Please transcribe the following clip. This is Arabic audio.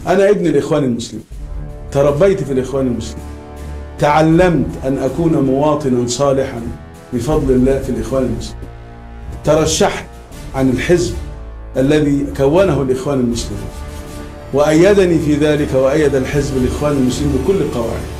أنا ابن الإخوان المسلمين، تربيت في الإخوان المسلمين، تعلمت أن أكون مواطنا صالحا بفضل الله في الإخوان المسلمين، ترشحت عن الحزب الذي كونه الإخوان المسلمين، وأيدني في ذلك وأيد الحزب الإخوان المسلمين بكل القواعد.